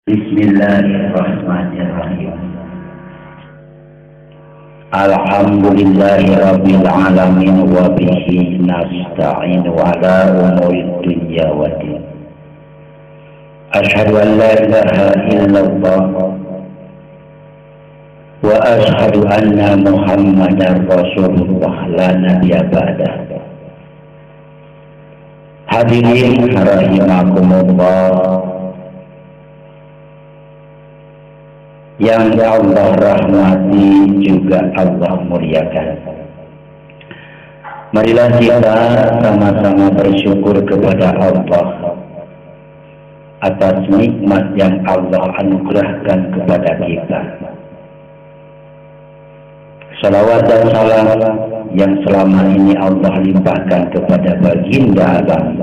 Bismillahirrahmanirrahim. Alhamdulillahi rabbil alamin wa bihi nasta'in wa ala umuri dunya wa din. Asyhadu an la ilaha illallah wa asyhadu anna Muhammadar Rasulullah la nabiyya ba'dah. Hadirin rahimakumullah yang Allah rahmati juga Allah muliakan. Marilah kita sama-sama bersyukur kepada Allah atas nikmat yang Allah anugerahkan kepada kita. Salawat dan salam yang selama ini Allah limpahkan kepada baginda alam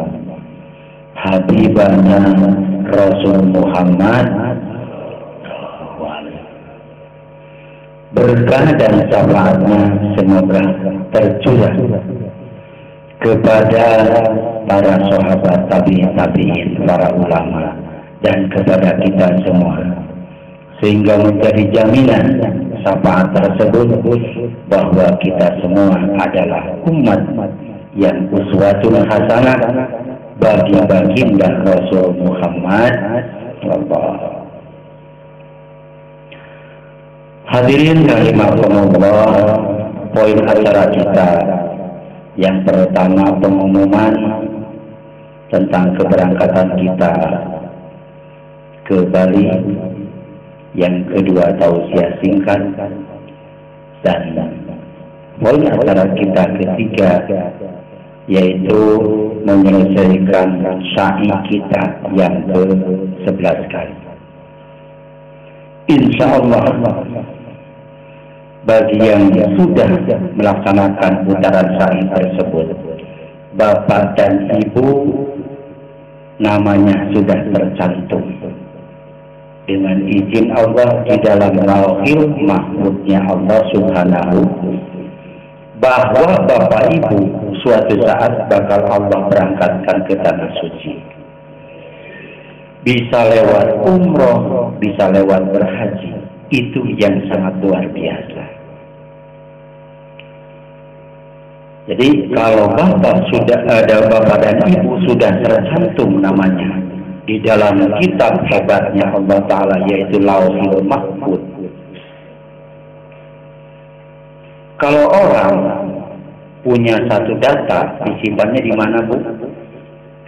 Habibana Rasul Muhammad, berkah dan syafaatnya semoga tercurah kepada para sahabat tabi'in, para ulama, dan kepada kita semua, sehingga menjadi jaminan syafaat tersebut bahwa kita semua adalah umat yang uswatun hasanah bagi baginda Rasul Muhammad sallallahu. Hadirin rahimakumullah, poin acara kita yang pertama pengumuman tentang keberangkatan kita ke Bali, yang kedua tausiah singkat, dan poin acara kita ketiga yaitu menyelesaikan sa'i kita yang ke-11 kali. Insya Allah bagi yang sudah melaksanakan putaran sa'i tersebut, bapak dan ibu namanya sudah tercantum dengan izin Allah di dalam lauhil mahfuznya Allah Subhanahu, bahwa bapak ibu suatu saat bakal Allah berangkatkan ke tanah suci, bisa lewat umroh, bisa lewat berhaji. Itu yang sangat luar biasa. Jadi kalau bapak dan ibu sudah tercantum namanya di dalam kitab hebatnya Allah Ta'ala, yaitu Lauhul Mahfuz. Kalau orang punya satu data, disimpannya di mana, Bu?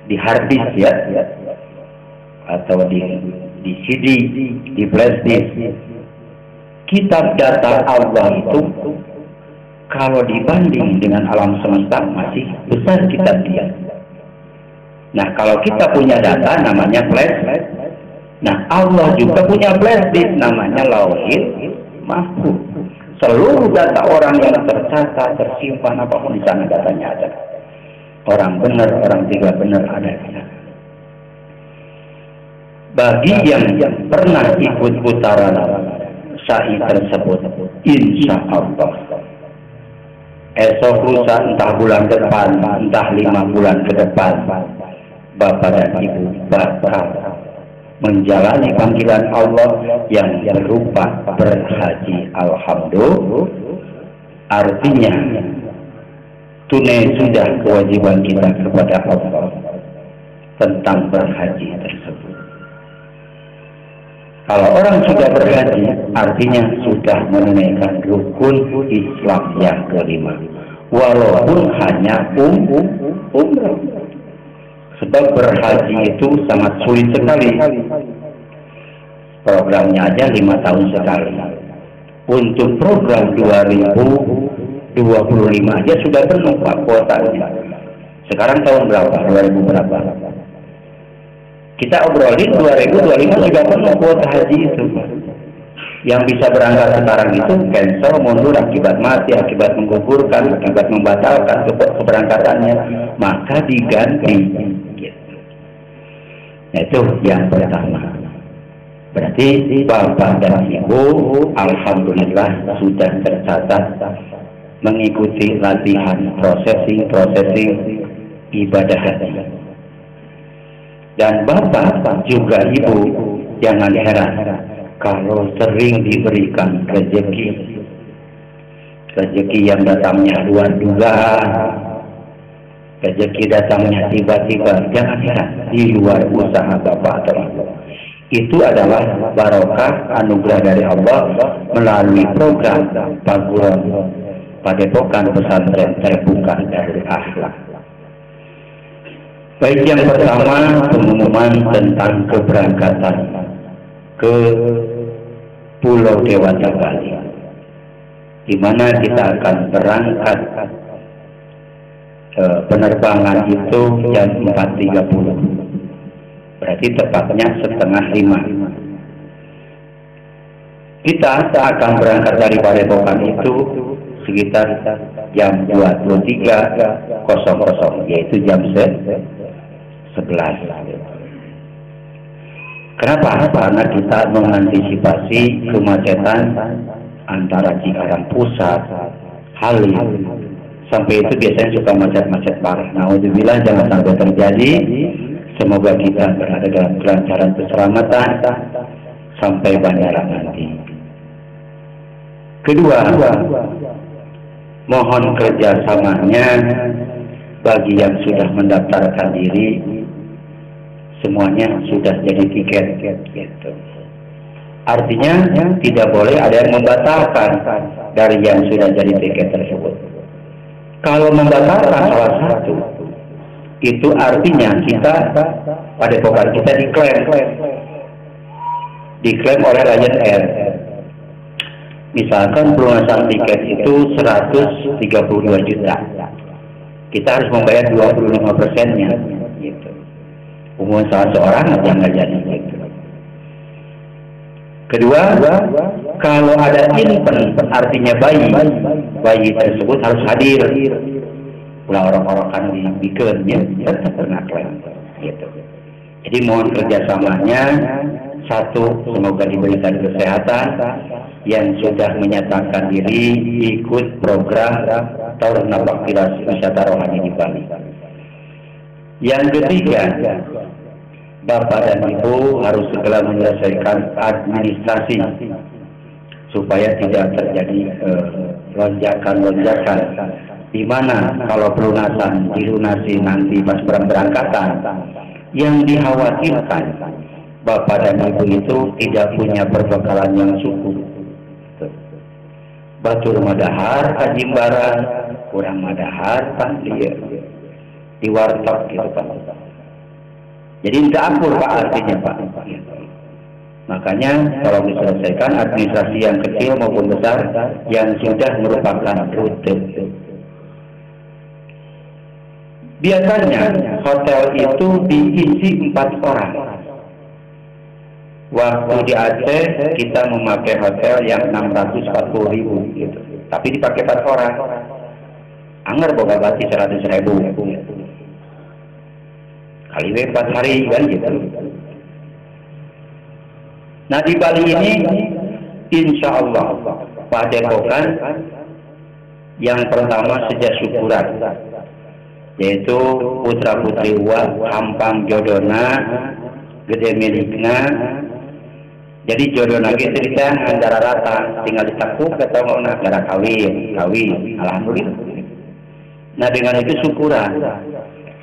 Di hard disk, ya, atau di CD, di flash disk. Kitab data Allah itu kalau dibanding dengan alam semesta masih besar kitab dia. Nah, kalau kita punya data namanya flash, nah Allah juga punya flash disk namanya Lauhil Mahfuz. Seluruh data orang yang tercatat, tersimpan apapun di sana datanya ada. Orang benar, orang tidak benar ada di sana. Bagi yang pernah ikut putaran sa'i tersebut, insya Allah esok lusa, entah bulan depan, entah 5 bulan ke depan, bapak dan ibu bakal menjalani panggilan Allah yang berupa berhaji. Alhamdulillah, artinya tunai sudah kewajiban kita kepada Allah tentang berhaji tersebut. Kalau orang sudah berhaji, artinya sudah menunaikan rukun Islam yang kelima, walaupun hanya umrah. Sebab berhaji itu sangat sulit sekali. Programnya aja 5 tahun sekali. Untuk program 2025 aja sudah penuh Pak kuotanya. Sekarang tahun berapa? 2000 berapa? Kita obrolin 2025 sudah penuh kuota haji itu. Yang bisa berangkat sekarang itu cancel, mundur akibat mati, akibat menggugurkan, akibat membatalkan keberangkatannya, maka diganti. Nah, itu yang pertama. Berarti bapak dan ibu alhamdulillah sudah tercatat mengikuti latihan processing ibadah haji. Dan bapak juga ibu jangan heran kalau sering diberikan rezeki yang datangnya luar dugaan, rezeki datangnya tiba-tiba, jangan heran di luar usaha bapak atau ibu. Itu adalah barokah anugerah dari Allah melalui program Padepokan Pesantren Terbuka Darul Akhlak. Baik, yang pertama pengumuman tentang keberangkatan ke Pulau Dewata Bali, di mana kita akan berangkat penerbangan itu jam 4.30, berarti tepatnya 4:30. Kita akan berangkat dari Padepokan itu sekitar jam 23.00, yaitu jam 11. Kenapa? Karena kita mengantisipasi kemacetan antara Cikarang Pusat, Halim, sampai itu biasanya suka macet-macet parah. Naudzubillah, jangan sampai terjadi. Semoga kita berada dalam kelancaran keselamatan sampai bandara nanti. Kedua, mohon kerjasamanya bagi yang sudah mendaftarkan diri, semuanya sudah jadi tiket gitu. Artinya tidak boleh ada yang membatalkan dari yang sudah jadi tiket tersebut. Kalau membatalkan salah satu, itu artinya kita Padepokan kita diklaim oleh Lion Air. Misalkan pelunasan tiket itu 132 juta, kita harus membayar 25%-nya gitu. Umum salah seorang aja nggak jadi gitu. Kedua, kalau ada infant, artinya bayi tersebut harus hadir. Ulah orang-orang kan dibikinnya tetap kena klaim gitu. Jadi mohon kerjasamanya. Satu, semoga diberikan kesehatan. Yang sudah menyatakan diri ikut program Taurus Napak Wisata Rohani di Bali. Yang ketiga, Bapak dan Ibu harus segera menyelesaikan administrasi supaya tidak terjadi lonjakan-lonjakan, di mana kalau pelunasan dilunasi nanti pas berangkatan, yang dikhawatirkan Bapak dan Ibu itu tidak punya perbekalan yang cukup. Batur madahar ajimbaran, kurang madahar pandir di warteg gitu Pak. Jadi tidak akur Pak artinya Pak. Makanya kalau diselesaikan administrasi yang kecil maupun besar yang sudah merupakan rute. Biasanya hotel itu diisi 4 orang. Waktu di Aceh kita memakai hotel yang 640.000 gitu. Tapi dipakai 4 orang. Angger boga bati 100.000 kali 4 hari kan gitu. Nah di Bali ini insya Allah Padepokan yang pertama sejak syukuran, yaitu putra putri uang hampang jodona gede milikna. Jadi jodoh lagi cerita antara rata, tinggal ditakuk atau mau negara kawin, alhamdulillah. Nah dengan itu syukuran,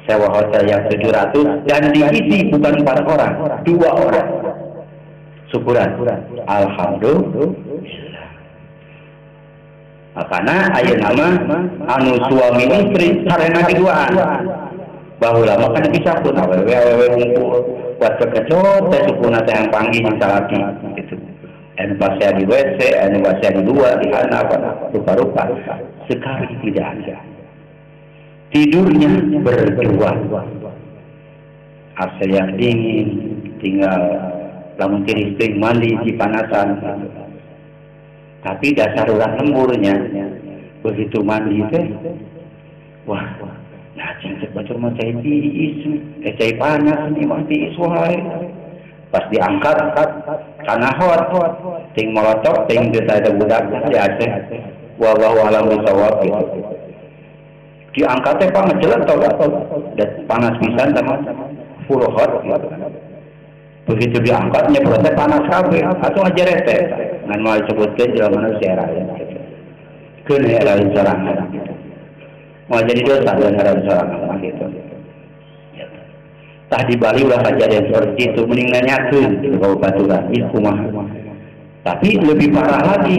sewa hotel yang 700 dan diisi bukan 4 orang, 2 orang. Syukuran, alhamdulillah. Karena ayat nama anu suami istri karena keduaan. Bahula makan bisa pun awewe ngumpul buat kekecot teh sukuna teh yang panggil salaki gitu. Anu pasea di WC, anu pasea di luar, di mana apa rupa-rupa. Sekarang tidak ada. Tidurnya berdua. AC yang dingin, tinggal lamun listrik mandi di panasan. Tapi dasar ulah lemburnya begitu mandi teh, wah. Nah, jangan bacur mah cai tiis, cai panas nih mah tiis wae. Pas diangkat karena hot, ting molotok, ting kita ada budak di Aceh. Wallahu a'lam bishawab gitu. Diangkat teh pangejelet tau dan panas pisan sama full hot gitu. Begitu diangkatnya proses panas kabeh atau aja rete ngan mau disebutkan jalan manusia raya kena lain sorangan gitu. Mau jadi dosa dan lain sorangan gitu. Tah di Bali ulah kejadian seperti itu mending nanyakeun di Kabupaten ieu kumaha. Tapi lebih parah lagi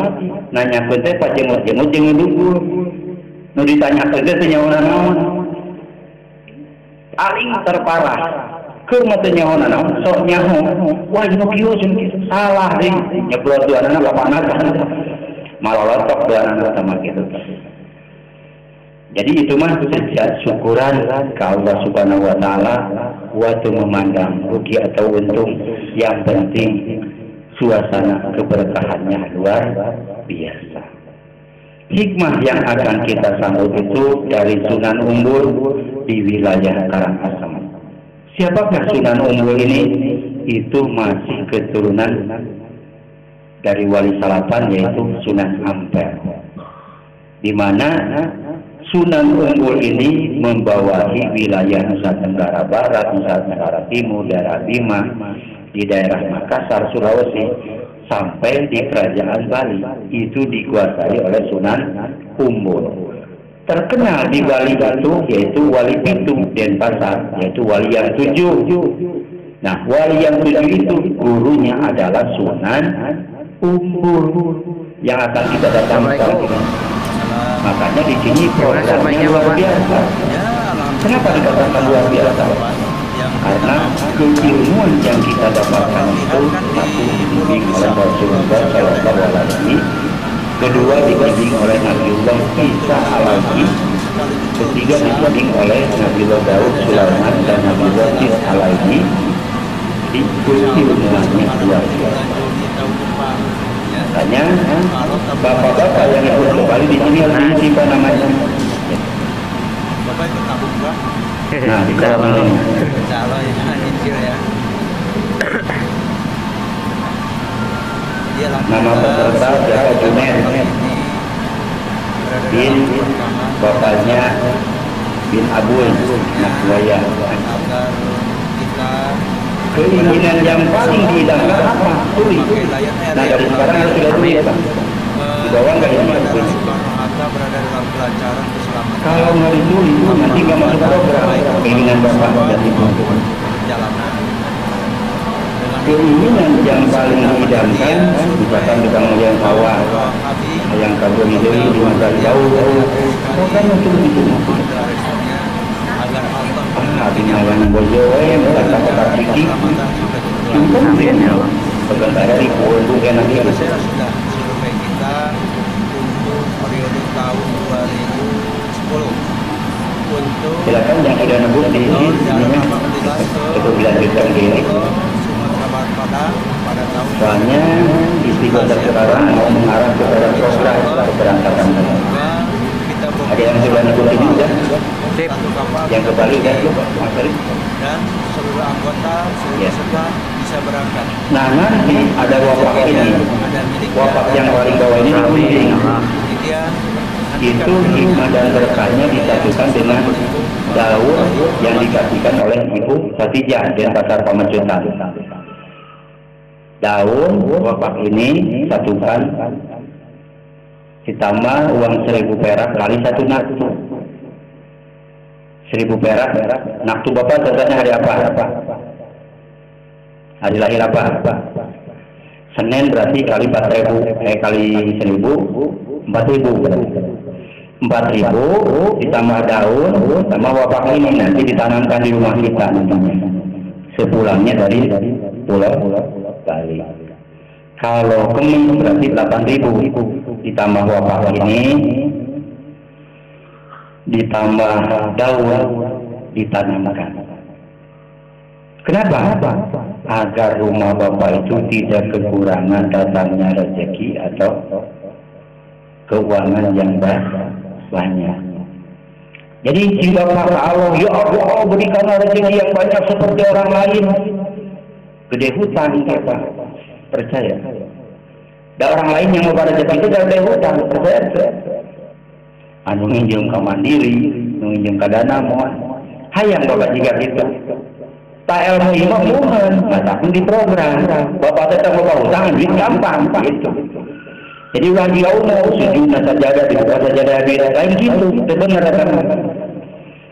nanyakeun teh pas jemut-jemut jeung ngedugul. Nu ditanyakeun teh nyawana naon. Paling terparah keur mah teh nyawana naon sok nyaho. Wah ieu kieu salah deui nyeblot duanana kapanasan. Malolotok duanana sama gitu. Jadi itu mah sejak syukuran ke Allah Subhanahu wa taala waktu memandang rugi atau untung, yang penting suasana keberkahannya luar biasa. Hikmah yang akan kita sambut itu dari Sunan Umbul di wilayah Karangasem. Siapakah Sunan Umbul ini? Itu masih keturunan dari Wali Salapan yaitu Sunan Ampel. Di mana Sunan Umbul ini membawahi wilayah Nusa Tenggara Barat, Nusa Tenggara Timur, daerah Bima, di daerah Makassar, Sulawesi, sampai di Kerajaan Bali. Itu dikuasai oleh Sunan Umbul. Terkenal di Bali itu yaitu Wali Pitung Denpasar, yaitu wali yang 7. Nah, wali yang 7 itu gurunya adalah Sunan Umbul yang akan kita datang sekarang ini. Makanya di sini programnya luar biasa. Kenapa dikatakan luar biasa? Karena keilmuan yang kita dapatkan itu satu dibimbing oleh Rasulullah SAW, kedua dibimbing oleh Nabiullah Isa alaihi, ketiga dibimbing oleh Nabiullah Daud, Sulaiman dan Nabiullah Sis alaihi. Di keilmuannya luar biasa. Makanya bapak-bapak yang ikut ke Bali di sini harus diisi apa namanya. Bapak ikut tabung Pak. Nah, di dalam ini. Calon ya. Nama peserta Jaka Junet bin bapaknya bin Abuy anak buaya. Agar kita Keinginan yang paling diidamkan apa? Tuli. Nah dari sekarang harus sudah tuli ya Pak. Di bawah nggak ini tuli. berada dalam kelancaran keselamatan. Kalau nggak dituli nanti nggak masuk program. Keinginan bapak dan ibu. Jalanan. Keinginan yang paling diidamkan misalkan kita melihat sawah yang kabur itu di masa jauh bukan untuk itu. Hatinya yang bojo, kata-kata kiki, cukup mungkin ya, sebenarnya di puluh enak itu. Saya sudah survei kita untuk periode tahun 2010 untuk silakan yang sudah nebus di sini, untuk dilanjutkan ini. Pada tahun soalnya istiqomah sekarang mau mengarah kepada program keberangkatan. Ada yang sudah nebus ini sudah? Yang ke Bali kan Mas Ari? Dan seluruh anggota peserta bisa berangkat. Nah nanti ada wafak ini, wafak yang paling bawah ini penting. Itu hikmah dan berkahnya disatukan dengan daun yang dikasihkan oleh Ibu Khadijah dan pasar Pamecutan. Daun wafak ini satukan ditambah uang 1.000 perak kali 1 naktu. 1.000 perak, naktu bapak datanya hari apa? Hari lahir apa? Senin berarti kali 4.000, kali 1.000, 4.000 berarti. 4.000 ditambah daun, tambah wapak ini nanti ditanamkan di rumah kita nantinya. Sepulangnya dari Pulau Bali. Kalau kemis berarti 8.000 ditambah wapak ini. Ditambah daun ditanamkan. Kenapa? Agar rumah bapak itu tidak kekurangan datangnya rezeki atau keuangan yang banyak. Jadi jika kata Allah, ya Allah berikanlah rezeki yang banyak seperti orang lain. Gede hutang kita, percaya. Dan orang lain yang mau rezeki itu gede hutang, percaya. Anu nginjem ke Mandiri, nginjem ke Dana mohon. Hayang bapak jika gitu. tak ilmu imam bukan, tapi di program. Bapak tetap bapak utangan duit gampang gitu. Jadi lagi Allah sujud sajadah di bawah sajadah lain gitu. Benar kan?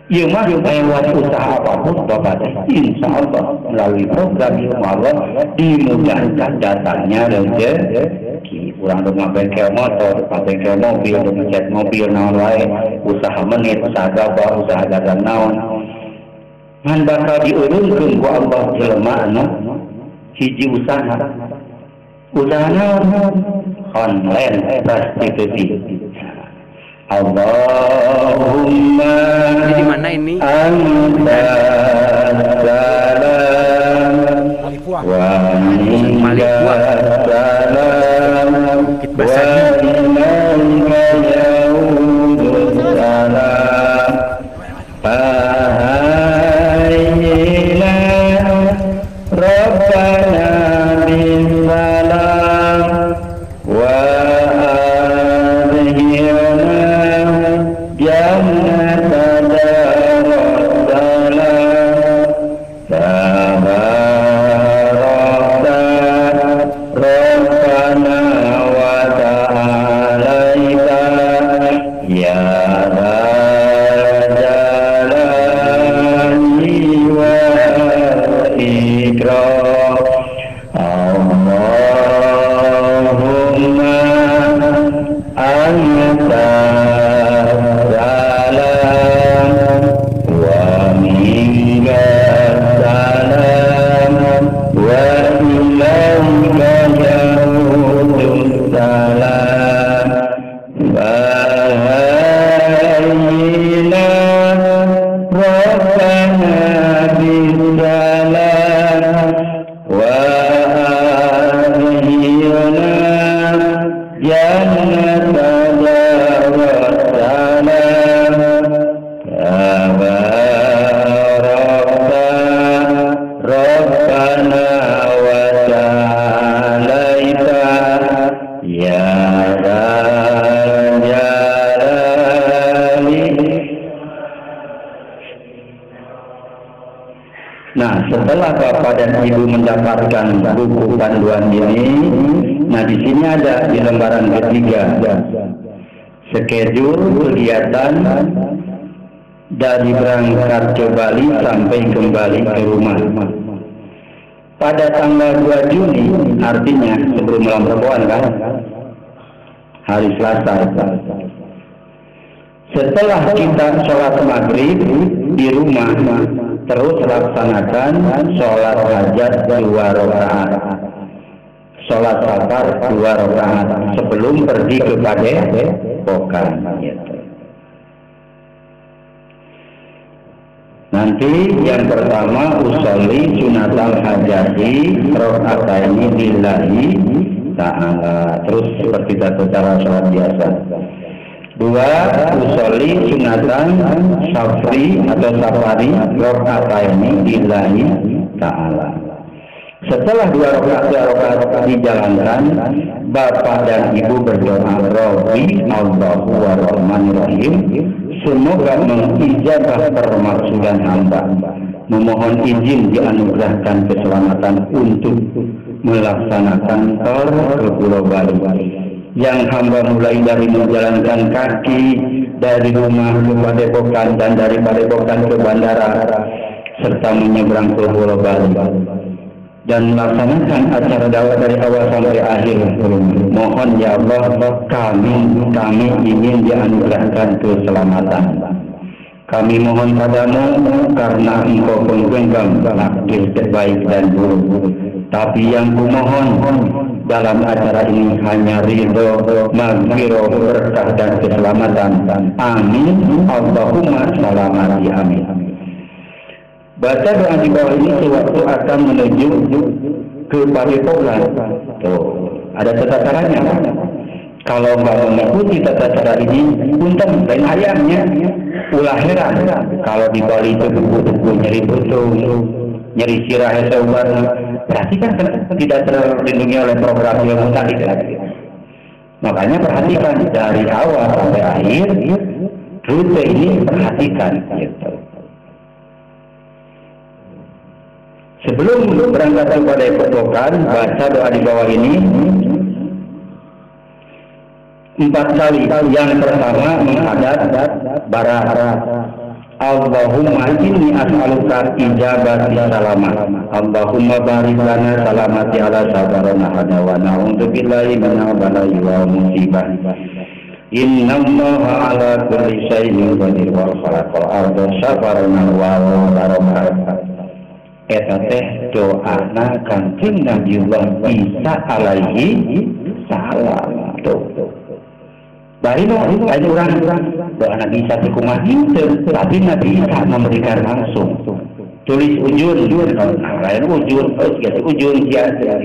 Ya mah lewat usaha apapun bapak insya Allah melalui program ilmu Allah dimudahkan datangnya rezeki. Orang rumah bengkel motor, bengkel mobil, ngecat mobil, naon wae, usaha menit, usaha gabah, usaha dagang naon. Man bakal diurungkeun ku Allah jelema anu hiji usaha. Usaha naon? Online prostitusi. Allahumma di mana ini? Anta salam wa minka salam wa ilaika yaudus salam fahayina Rabbana bisalam wa setelah Bapak dan Ibu mendapatkan buku panduan ini, nah di sini ada di lembaran ketiga skedul kegiatan dari berangkat ke Bali sampai kembali ke rumah. Pada tanggal 2 Juni, artinya sebelum malam perempuan kan, hari Selasa. Setelah kita sholat maghrib di rumah, terus laksanakan sholat hajat 2 rakaat, sholat safar 2 rakaat sebelum pergi ke Padepokan. Nanti yang pertama usolli sunatal hajati rakaataini lillahi ta'ala, terus seperti cara sholat biasa. 2. Usolli sunatan safri atau safari rakaataini lillahi ta'ala. Setelah 2 rakaat dijalankan, Bapak dan Ibu berdoa, Rabbi Allahu wa Rahmanir Rahim, semoga mengijabah permaksudan hamba, memohon izin dianugerahkan keselamatan untuk melaksanakan tol ke Pulau Bali. Yang hamba mulai dari menjalankan kaki dari rumah ke Padepokan dan dari Padepokan ke bandara serta menyeberang ke Pulau Bali dan melaksanakan acara dakwah dari awal sampai akhir. Mohon ya Allah, kami ingin dianugerahkan keselamatan. Kami mohon padamu karena Engkau penggenggam takdir terbaik dan buruk. Tapi yang kumohon dalam acara ini hanya ridho, maghfirah, berkah dan keselamatan. Amin. Allahumma salamati amin. Baca doa di bawah ini sewaktu akan menuju ke Padepokan. Tuh, ada tata caranya. Kalau nggak mengikuti tata cara ini, punten lain ayamnya, ulah heran. Kalau di Bali itu buku-buku nyeri betul, nyeri sirah seubar, berarti kan tidak terlindungi oleh program ilmu tadi. Makanya perhatikan dari awal sampai akhir, rute ini perhatikan. Gitu. Sebelum berangkat kepada Padepokan, baca doa di bawah ini 4 kali. Yang pertama menghadap barat. Allahumma inni as'aluka ijabati salamat. Allahumma barik lana salamati ala sabarana hada wa na'udzu billahi min al-bala'i wa musibah. Inna allaha ala kulli syai'in qadir wa khalaqal arda sabarana wa barakatuh. Eta teh doana Kanjeng Nabiullah Isa alaihi salam. Bari ada orang doa Nabi Isa kumaha henteu, tapi Nabi Isa memberikan langsung. Tulis ujun, lain ujun, ujun siapa?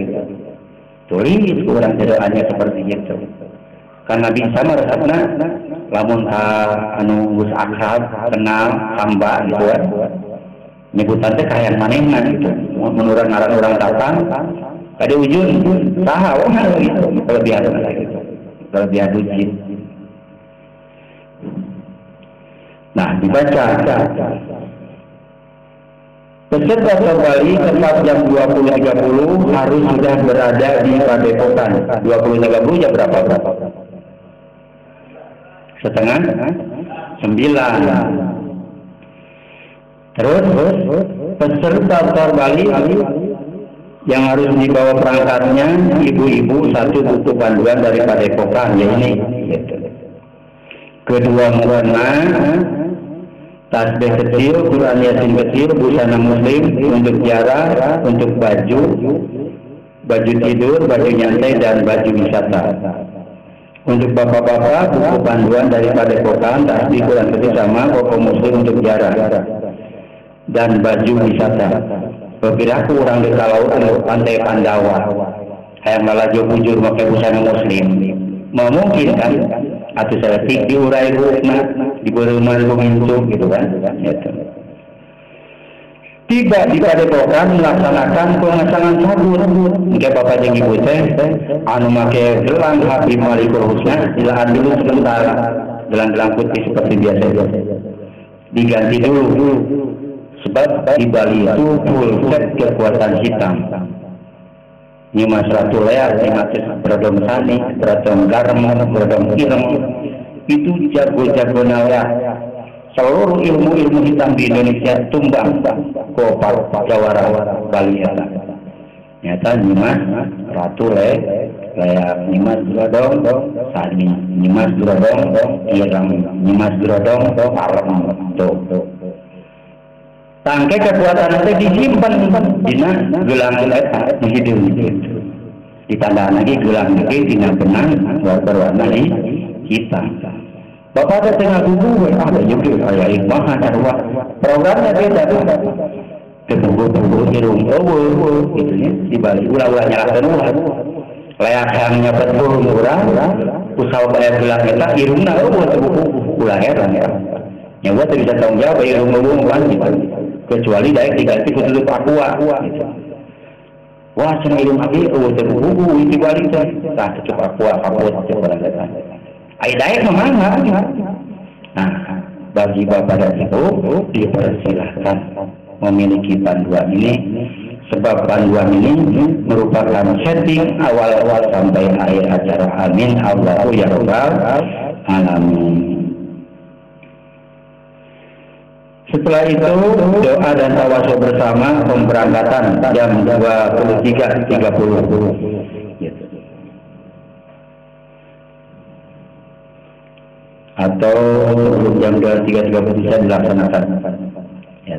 Tulis orang doanya seperti itu. Karena Nabi Isa meresapna lamun anu geus akrab, kenal, hamba gitu kan. Nyebutan teh kayan manehna gitu. Menurut ngaran orang datang, ada ujun, saha wah gitu. Kelebihan gitu. Kelebihan ujin. Nah, dibaca. Peserta kembali tempat jam 20.30 harus sudah berada di Padepokan. 20.30 jam berapa? Setengah 9. Terus peserta kembali yang harus dibawa perangkatnya ibu-ibu 1 buku panduan dari Padepokan, ya ini. Gitu. Kedua mukena tasbih kecil, Quran Yasin kecil, busana muslim, untuk tiara, untuk baju tidur, baju nyantai, dan baju wisata. Untuk bapak-bapak, buku panduan dari Padepokan, tasbih Quran kecil sama, koko muslim untuk tiara, dan baju wisata. Berpiraku orang di kalau pantai Pandawa, yang melaju bujur pakai busana muslim, memungkinkan atau saya diurai bukna diberi malu minum gitu kan. Tiba di Padepokan melaksanakan pengasangan sabun. Mungkin bapak dan ibu teh anu make gelang Habib Malikul Husna dilahan dulu sebentar, gelang-gelang putih seperti biasa diganti dulu. Sebab di Bali itu full set kekuatan hitam. Nyimas Ratu Leak, Nyimas Brodong Sani, Brodong Garam, Brodong Ireng, itu jago-jago leak. Seluruh ilmu-ilmu hitam di Indonesia tumbang kopar jawara Bali ya. Nyata Nyimas Ratu Leak, Nyimas Brodong Sani, Nyimas Brodong Ireng, Nyimas Brodong Arem tuh. Tangke kekuatan itu disimpan dina gelang eta di hidung itu. Ditandaan lagi gelang itu dina benang berwarna hitam. Bapak ada tengah buku, ada juga kayak hikmah arwah. Programnya beda tuh. Kebuku irung gitu ya. Di Bali ulah-ulah nyalakeun ulah. Layak yang nyepet burung urang, usaha bayar gelang eta irungna buku ulah heran ya. Nyawa teh bisa tanggung jawab irung kan gitu. Kecuali daek diganti kututup aqua gitu. Wah cenah ilmu abi teu buku di Bali teh tah tutup aqua kapot teh barang eta. Ai daek mah mangga. Nah, bagi bapak dan ibu dipersilahkan memiliki panduan ini sebab panduan ini merupakan setting awal-awal sampai akhir acara. Amin Allahu ya rabbal alamin. Setelah itu doa dan tawasul bersama pemberangkatan jam 23.30 atau sebelum jam 23.30 bisa dilaksanakan. Ya.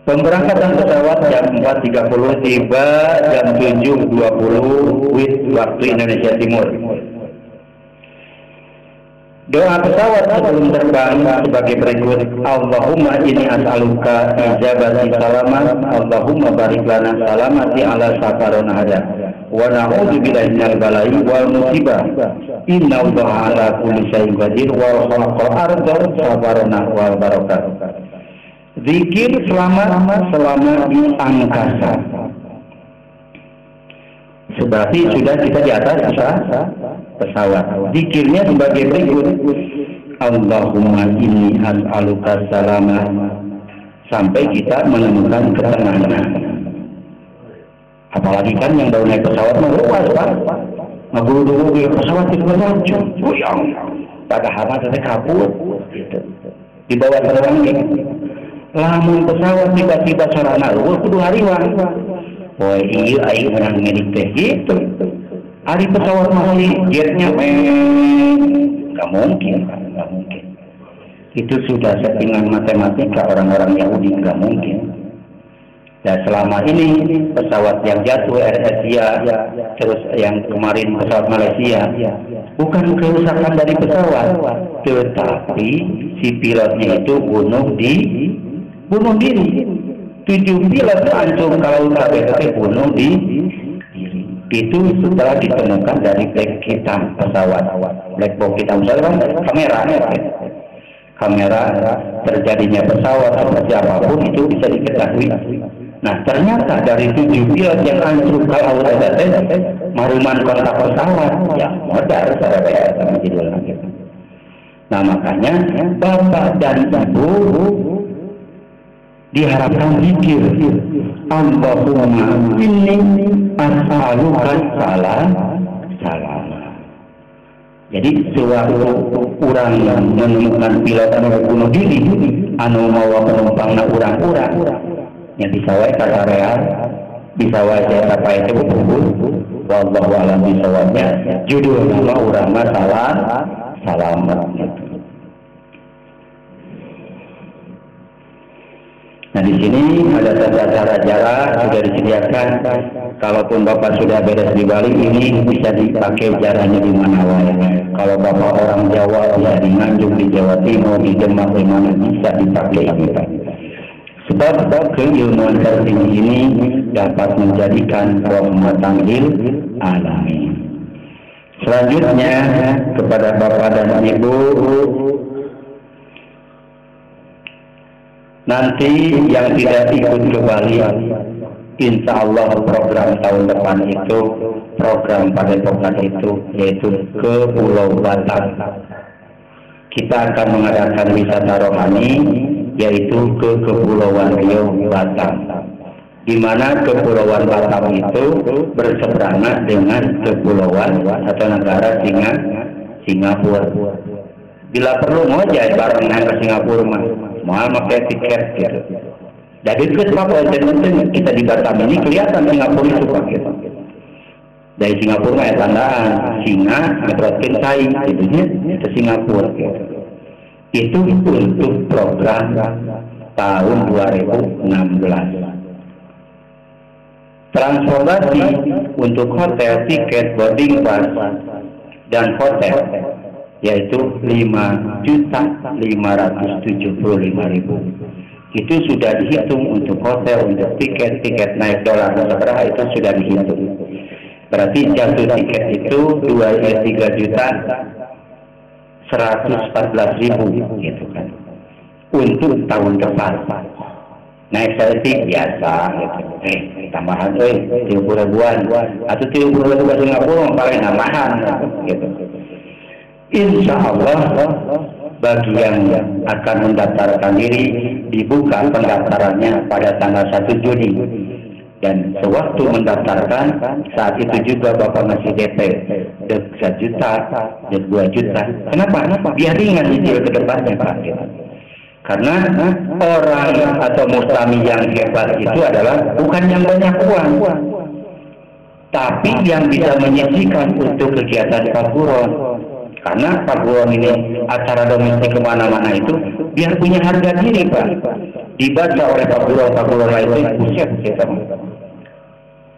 Pemberangkatan pesawat jam 4.30, tiba jam 7.20 waktu Indonesia Timur. Doa pesawat sebelum terbang sebagai berikut. Allahumma inni as'aluka ijabati salamat. Allahumma barik lana salamati ala safarona hada. Wa na'udzu billahi minal bala'i wal musibah. Inna allaha ala kulli syai'in qadir wa khalaqal arda safarona wal barakatuh. Zikir selama di angkasa. Berarti sudah kita di atas pesawat. Zikirnya sebagai berikut. Allahumma inni as'aluka salamah, sampai kita menemukan ketenangan. Apalagi kan yang baru naik pesawat mah luas Pak, ngaguru-guru di pesawat itu lucu, goyang, pada hama tadi kabur, gitu. Di bawah terangnya, lamun pesawat tiba-tiba sarana luas kudu hariwan. Wah iya, aing menang milik teh gitu. Hari pesawat masih jetnya, nggak mungkin. Itu sudah settingan matematika orang-orang Yahudi, nggak mungkin. Ya selama ini pesawat yang jatuh Air Asia, terus yang kemarin pesawat Malaysia, bukan kerusakan dari pesawat, tetapi si pilotnya itu bunuh diri. 7 pilot hancur kalau KBT bunuh diri. Itu setelah ditemukan dari black hitam pesawat, black box hitam kamera terjadinya pesawat seperti apapun itu bisa diketahui. Nah ternyata dari 7 pilot yang hancur kalau ada maruman kontak pesawat, ya modal saudara sama judul lagi. Nah makanya bapak dan ibu diharapkan zikir, Allahumma inni as'aluka salamah. Jadi sewaktu orang menemukan pilot anu bunuh diri, anu mawa penumpangna urang-urang, yang bisa wae kasarean, bisa wae saya apa itu betul. Wallahu a'lam bishawabnya. Judul nama urang mah salamat gitu. Nah di sini ada tata cara jarak sudah disediakan. Kalaupun bapak sudah beres di Bali, ini bisa dipakai jaraknya di mana wae. Kalau bapak orang Jawa bisa di Nganjuk, di Jawa Timur, di Demak, di mana bisa dipakai ini. Sebab keilmuan tertinggi ini dapat menjadikan rahmatan lil alamin. Selanjutnya kepada bapak dan ibu, nanti yang tidak ikut ke Bali, insya Allah program tahun depan itu, program Padepokan itu, yaitu ke Pulau Batam. Kita akan mengadakan wisata rohani, yaitu ke Kepulauan Riau Batam, di mana Kepulauan Batam itu berseberangan dengan kepulauan atau negara Singapura. Bila perlu ngojek barengan ke Singapura mah, mau pakai tiket gitu. Jadi kenapa kita di Batam ini kelihatan Singapura itu pakai. Dari Singapura mah tandaan singa ngetrotkin tai gitu ya, ke Singapura gitu. Itu untuk program tahun 2016. Transportasi untuk hotel, tiket, boarding pass dan hotel yaitu 5.575.000. Itu sudah dihitung untuk hotel, untuk tiket naik dolar berapa itu sudah dihitung. Berarti jatuh tiket itu 3.114.000 gitu kan. Untuk tahun depan. Naik selfie biasa gitu. Tambahan 30 ribuan atau 30 ribuan Singapura paling tambahan gitu. Insya Allah bagi yang akan mendaftarkan diri dibuka pendaftarannya pada tanggal 1 Juni. Dan sewaktu mendaftarkan, saat itu juga Bapak masih DP, dek 1 juta, dek 2 juta. Kenapa? Biar ringan nyicil ke depannya Pak. Karena orang atau mustami yang hebat itu adalah bukan yang banyak uang, tapi yang bisa menyisihkan untuk kegiatan paburon. Karena paburon ini acara domestik kemana-mana itu biar punya harga diri Pak. Dibaca oleh paburon lain itu buset.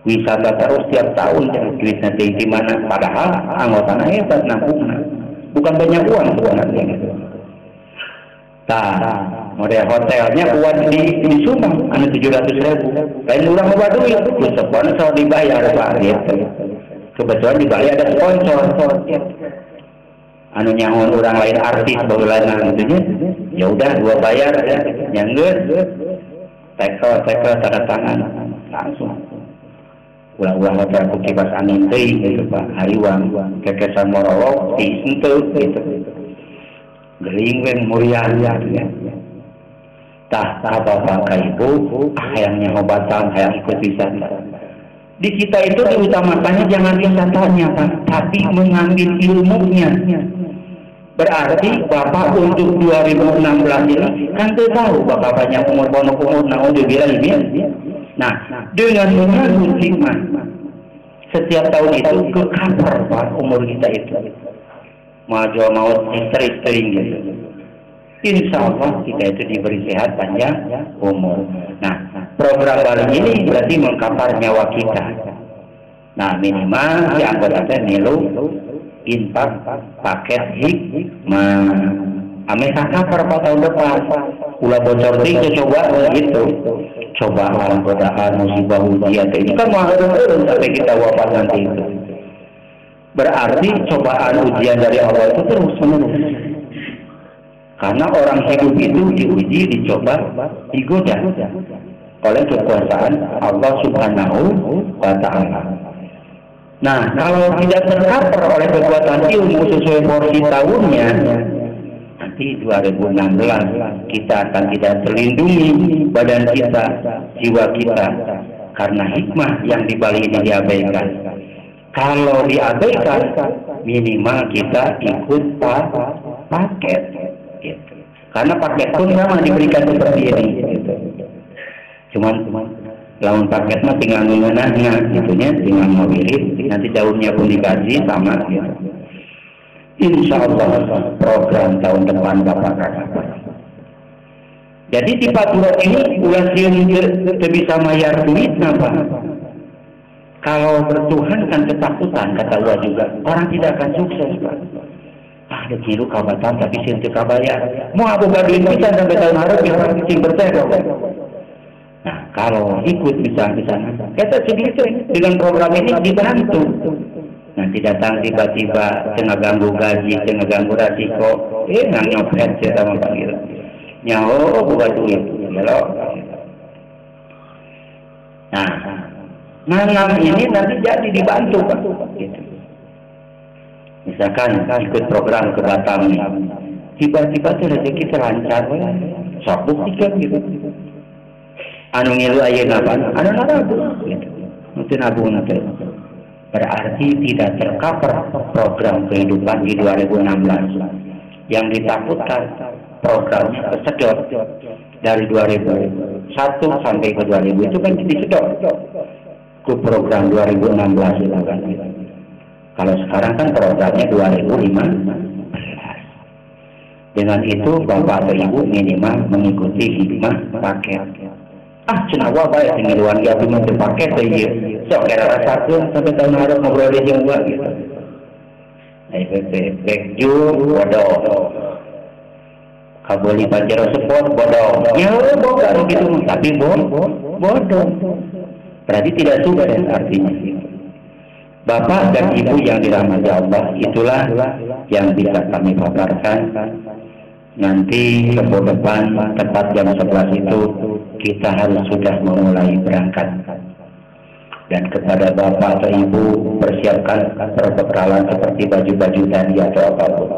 Wisata terus tiap tahun duitnya tinggi mana, padahal anggotanya hebat nabungnya, bukan banyak uang sebenarnya. Nah, model hotelnya buat disumbang, anu 700.000. Lain orang mau duit, sponsor dibayar Pak gitu. Kebetulan di Bali ada sponsor. Anu nyangon orang lain artis bageulana gitu ya udah gua bayar yang geus tekel tanda tangan langsung ulah hotel ku kipas angin teuing gitu Pak hariwang kekesan morolog di henteu gitu. gelingweng murian ya. Tah bapak ibu hayangnya obatan hayang ikut wisata. Di kita itu diutamakannya jangan wisatanya Pak, tapi mengambil ilmunya. Berarti Bapak untuk 2016 ini kan tahu Bapak banyak umur naudzubillah ini. Nah, dengan mengambil hikmah setiap tahun itu ke cover Pak umur kita itu. Mau sering gitu. Insya Allah kita itu diberi sehat panjang umur. Nah, program Bali ini berarti mengkapar nyawa kita. Nah, minimal si anggota milu infak paket hikmah. Ame kakapar pada tahun depan. Ulah bocor itu coba gitu. Cobaan, godaan, musibah, ujian ini kan mau sampai kita wafat nanti itu. Berarti cobaan ujian dari Allah itu terus menerus. Karena orang hidup itu diuji, dicoba, digoda oleh kekuasaan Allah Subhanahu wa Ta'ala. Nah, kalau tidak tercover oleh kekuatan ilmu sesuai porsi tahunnya, nanti 2016 kita akan tidak terlindungi badan kita, jiwa kita, karena hikmah yang di Bali ini diabaikan. Kalau diabaikan, minimal kita ikut paket. Gitu. Karena paket pun sama diberikan seperti ini. Gitu. Cuman lawan paket mah tinggal mengenahnya, gitunya, tinggal mewirit, nanti daunnya pun dikasih sama. Gitu. Insya Allah program tahun depan Bapak kakak. Jadi di Paturo ini ulah sieun teu bisa mayar duit napa? Kalau bertuhan kan ketakutan kata Allah juga. Orang tidak akan sukses Pak. Ada kiru kabatan tapi sieun teu kabayar. Mau abu duit bisa sampai tahun harap yang sing berteh. Nah kalau ikut bisa kita segitu dengan program ini dibantu. Nanti datang tiba-tiba tengah ganggu gaji, tengah ganggu resiko, nggak nyopet kita memanggil. Nyaho bukan duit, ya Nah, ini nanti jadi dibantu Pak. Gitu. Misalkan ikut program ke Batam nih, tiba-tiba tuh rezeki terlancar, sok buktikan gitu. Anu ngilu ayeuna apa? Anu narabu, gitu. Nanti nabung nanti. Berarti tidak tercover program kehidupan di 2016. Yang ditakutkan programnya kesedot dari 2001 sampai ke 2000 itu kan disedot ke program 2016 itu kan. Kalau sekarang kan programnya 2005. Dengan itu Bapak atau Ibu minimal mengikuti hikmah paket. Cenawa baik tinggaluan dia cuma paket aja. Sok kira rasakeun sampai tahun harap ngobrol di jeung gua gitu. Baju bodoh. Kabeli Pajero Sport bodoh. Ya bodoh gitu tapi bodoh. Berarti tidak sukses artinya. Bapak dan Ibu yang dirahmati Allah, itulah yang bisa kami paparkan. Nanti ke depan tepat jam 11 itu kita harus sudah memulai berangkat. Dan kepada Bapak atau Ibu persiapkan perbekalan seperti baju-baju tadi atau apapun.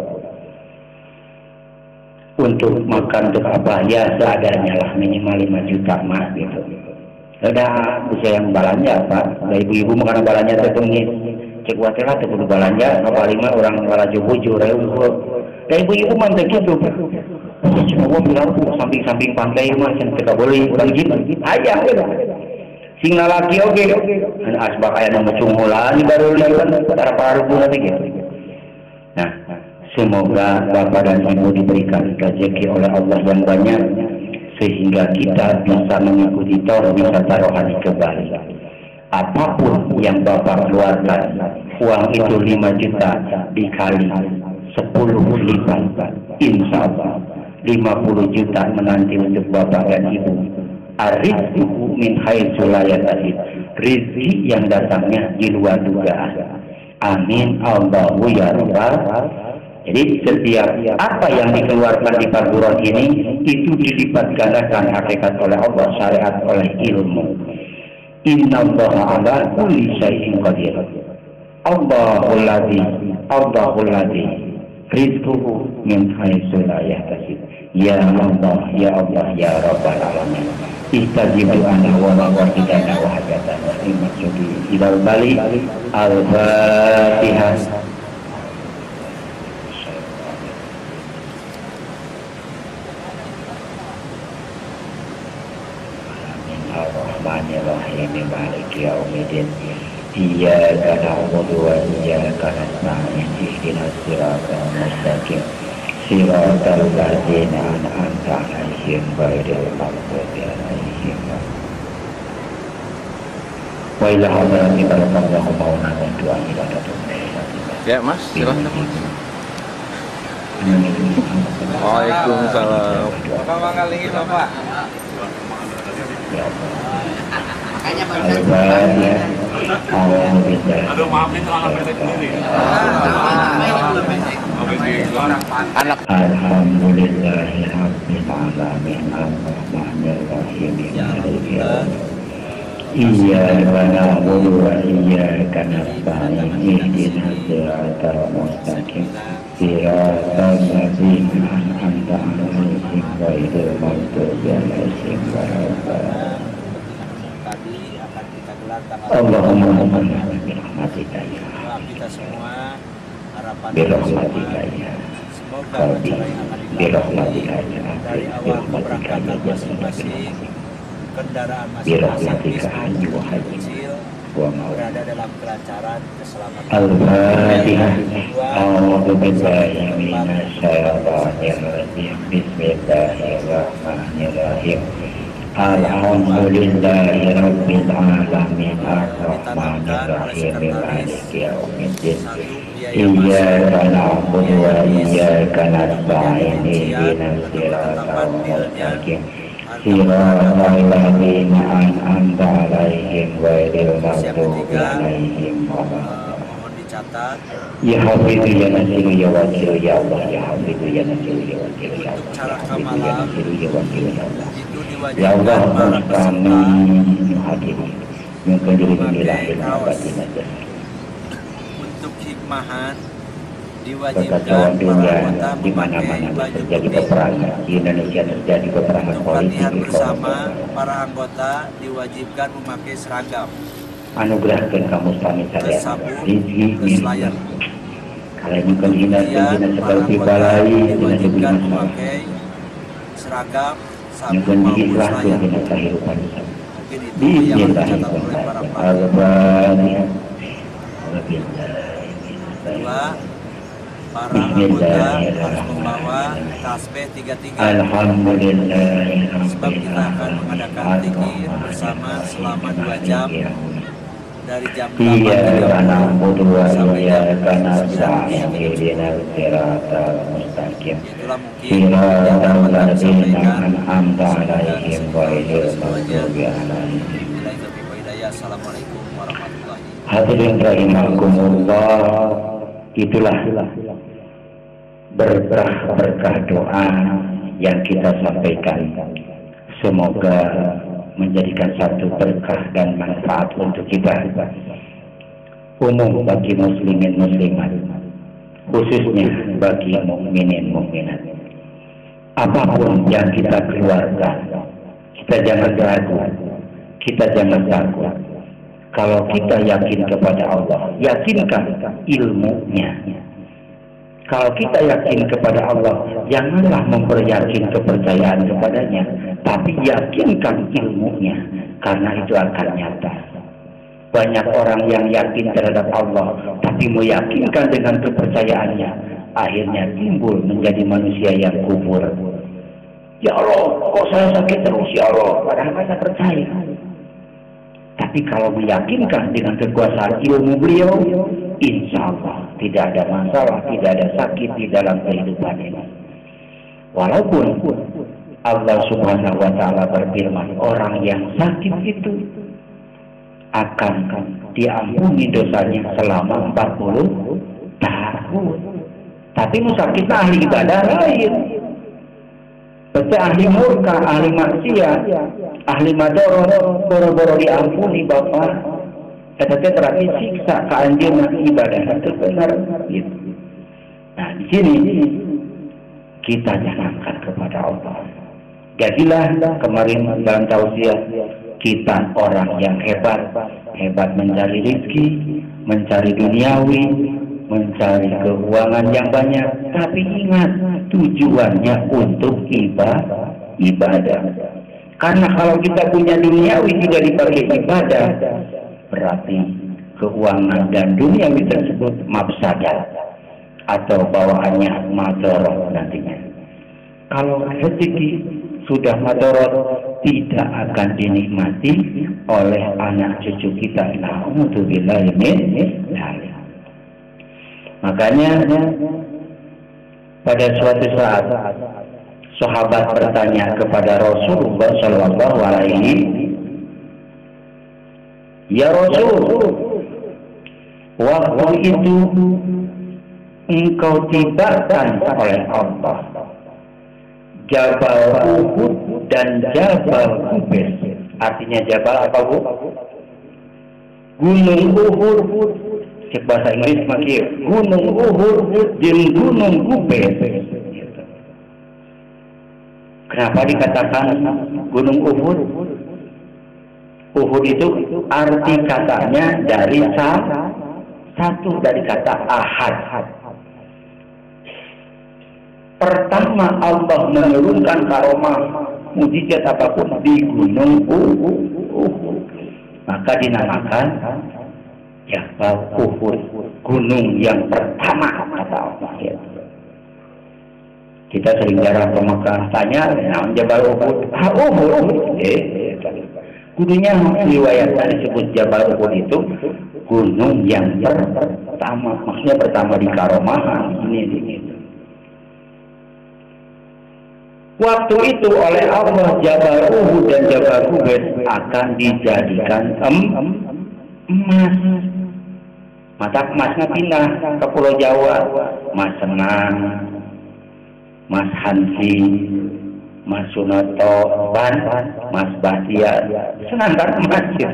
Untuk makan untuk apa ya seadanya lah, minimal 5 juta mah gitu. Udah bisa yang balanja Pak. Nah, ibu-ibu makan balanja tetungis. Cek watela teu kudu balanja, kapali mah urang balaju bujur eueuh. Da ibu-ibu mah teh kitu. Cuma gua bilang samping-samping pantai mah can teu boleh urang gitu. Aya we. Sing lalaki oge. Kan asbak aya nu mucungulan baru lieutan para rubuna teh gitu. Nah, semoga Bapak dan Ibu diberikan rezeki oleh Allah yang banyak sehingga kita bisa mengikuti wisata rohani ke Bali. Apapun yang Bapak keluarkan, uang itu 5 juta dikali 10 lipat, insya Allah 50 juta menanti untuk Bapak dan Ibu. Arizqu min haitsu la yahtasib, rezeki yang datangnya di luar dugaan. Amin Allahu ya rabbal. Jadi setiap apa yang dikeluarkan di Paguron ini itu dilipat gandakan hakikat oleh Allah, syariat oleh ilmu. Innallaha ala kulli syai'in qadir. Allahul ladzi rizquhu min haitsu la yahtasib. Ya Allah, ya Allah, ya Rabbal alamin. Istajib doana wa mawaqidana wa hajatana limaksudi ilal bali al-Fatihah. Ar-Rahmanir-Rahim Maliki Yaumiddin. Iyyaka na'budu wa iyyaka nasta'in. Ihdinas siratal mustaqim. Siratal ladzina an'amta 'alaihim ghairil maghdubi 'alaihim wa ila hadrati barakallahu mauna wa doa ila Ya Mas, silahkan. Waalaikumsalam. Bapak manggalingi Bapak. Makanya Al-Fatihah. Aduh maaf ini celana pendek sendiri. Anak. Alhamdulillahi rabbil alamin ar-rahmanir rahim maliki yaumiddin. Iyyaka na'budu wa iyyaka nasta'in. Ihdinas siratal mustaqim. Siratal ladzina an'amta 'alaihim ghairil maghdubi 'alaihim waladdallin. Allahumma birahmatika ya kita semua harapan birahmatika ya semoga Rabbi acara yang akan birahmatika dilalui ya dari awal birahmatika keberangkatan ya masing-masing kendaraan masing-masing birahmatika hayyu wa hayyu kecil wa ma'ud. berada dalam kelancaran keselamatan. Al-Fatihah. A'udzu billahi minasy syaithanir rajim. Bismillahirrahmanirrahim. Alhamdulillahi rabbil alamin ar-rahmanir rahim maliki yaumiddin. Iyyaka na'budu wa iyyaka nasta'in. Ihdinas siratal mustaqim. Siratal ladzina an'amta 'alaihim ghairil maghdubi 'alaihim waladdallin. Mohon dicatat. Ya Hafidu ya Nasiru ya Wakilu ya Allah. Ya Hafidu ya Nasiru ya Wakilu ya Allah. Ya Hafidu ya Nasiru ya Wakilu ya Allah. Ya Allah, kami menghadiri mengkendiri-kendirilah ilmu batin aja. Untuk hikmahan Kekacauan diwajibkan dunia para anggota di mana-mana memakai baju terjadi putih. peperangan. Di Indonesia terjadi peperangan Untuk politik. latihan bersama, ekonomi. para anggota diwajibkan memakai seragam. Anugerahkan kamu kami sadar Sabuk, rizki keslayan. kalian mungkin hina Kemudian para seperti anggota balai dengan diwajibkan sebuah memakai seragam, sabuk yang maupun diikhlas selayan. dengan kehidupan Mungkin itu yang dicatat oleh para pelatih. Al-Fatihah. Kedua, para anggota harus membawa tasbih 33. Alhamdulillah. Sebab kita akan mengadakan zikir bersama selama 2 jam dari jam 8 Iyyaka na'budu wa sampai jam iyyaka 9. nasta'in. Ihdinas siratal mustaqim. Itulah mungkin Siratal yang dapat kami ladzina sampaikan. an'amta 'alaihim ghairil maghdubi 'alaihim. Assalamualaikum warahmatullahi wabarakatuh. Hadirin rahimakumullah, itulah berkah doa yang kita sampaikan. Semoga menjadikan satu berkah dan manfaat untuk kita umum bagi muslimin muslimat, khususnya bagi mukminin mukminat. Apapun yang kita keluarkan, kita jangan ragu, kita jangan takut. Kalau kita yakin kepada Allah, yakinkan ilmunya. Kalau kita yakin kepada Allah, janganlah memperyakin kepercayaan kepadanya, tapi yakinkan ilmunya, karena itu akan nyata. Banyak orang yang yakin terhadap Allah, tapi meyakinkan dengan kepercayaannya, akhirnya timbul menjadi manusia yang kufur. Ya Allah, kok saya sakit terus ya Allah, padahal saya percaya. Tapi kalau meyakinkan dengan kekuasaan ilmu beliau, insya Allah tidak ada masalah, tidak ada sakit di dalam kehidupan ini. Walaupun Allah Subhanahu wa Ta'ala berfirman, orang yang sakit itu akan diampuni dosanya selama 40 tahun. Tapi sakitnya ahli ibadah lain. Betul ahli murka, ahli maksiat, ahli madoro, boro-boro diampuni Bapak. Tetapi terakhir siksa keanjurnya ibadah itu benar gitu. Nah, di sini kita jangankan kepada Allah. Jadilah kemarin dalam tausiah kita orang yang hebat mencari rezeki, mencari duniawi, mencari keuangan yang banyak, tapi ingat tujuannya untuk ibadah. Karena kalau kita punya duniawi tidak dipakai ibadah, berarti keuangan dan duniawi tersebut mafsadah atau bawaannya madorot nantinya. Kalau rezeki sudah madorot, tidak akan dinikmati oleh anak cucu kita. Na'udzubillahi min dzalik. Makanya pada suatu saat sahabat bertanya kepada Rasulullah Shallallahu Alaihi, ya Rasul, waktu itu engkau tibakan oleh Allah Jabal Uhud dan Jabal Qubais. Artinya Jabal apa, Bu? Gunung Uhud. Cek bahasa Inggris makin Gunung Uhud dan Gunung Qubais. Kenapa dikatakan Gunung Uhud? Uhud itu arti katanya dari satu dari kata ahad. Pertama Allah menurunkan karomah mujizat apapun di Gunung Uhud, maka dinamakan Jabal Uhud, gunung yang pertama kata Allah. Kita sering jarang ke Mekah tanya, Jabal Uhud, Uhud. Gunungnya riwayatnya disebut Jabal Uhud itu gunung yang pertama, maksudnya pertama di karomahan ini. Waktu itu oleh Allah Jabal Uhud dan Jabal Qubais akan dijadikan emas. Mata emasnya pindah ke Pulau Jawa. Mas Senang, Mas Hansi, Mas Sunoto, Mas Bahtiar. Senang kan emas ya.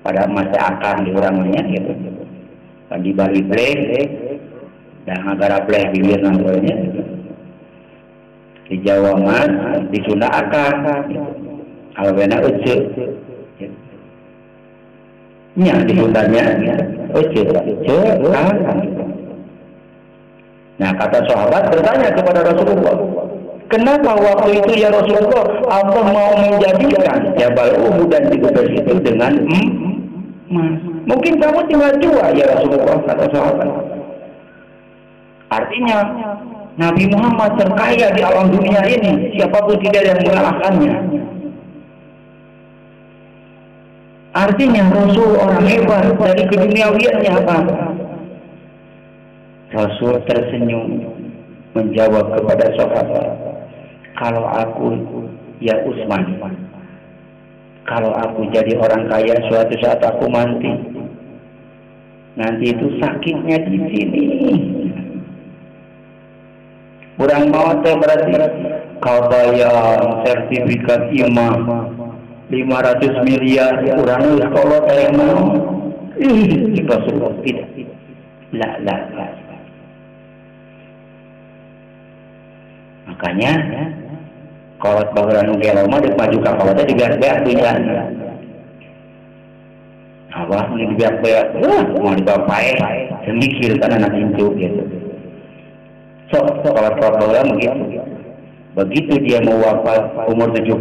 Pada masa akan diurangnya gitu. Dan di Bali Blek dan negara Blek bilir namanya. Di Jawa Mas, di Sunda akan, alwena uce, nya di Sundanya uce, kan. Nah kata sahabat bertanya kepada Rasulullah, kenapa waktu itu ya Rasulullah Allah mau menjadikan Jabal Uhud dan Qubais itu dengan emas? Mungkin kamu tinggal jual ya Rasulullah, kata sahabat. Artinya Nabi Muhammad terkaya di alam dunia ini, siapapun tidak yang mengalahkannya. Artinya Rasul orang hebat, dari keduniawiannya apa? Rasul tersenyum menjawab kepada sahabat, kalau aku ya Utsman, kalau aku jadi orang kaya suatu saat aku mati, nanti itu sakitnya di sini. Kurang mau berarti kau bayar sertifikat imam 500 miliar kurang kalau saya mau. Rasulullah tidak. La. Makanya kalau bageran gelo mah maju ka kawat di beak-beak dunia. Apa ini beak-beak? Mau dibapae, mikir kan anak itu gitu. Kalau program begitu. Begitu dia mau wafat umur 70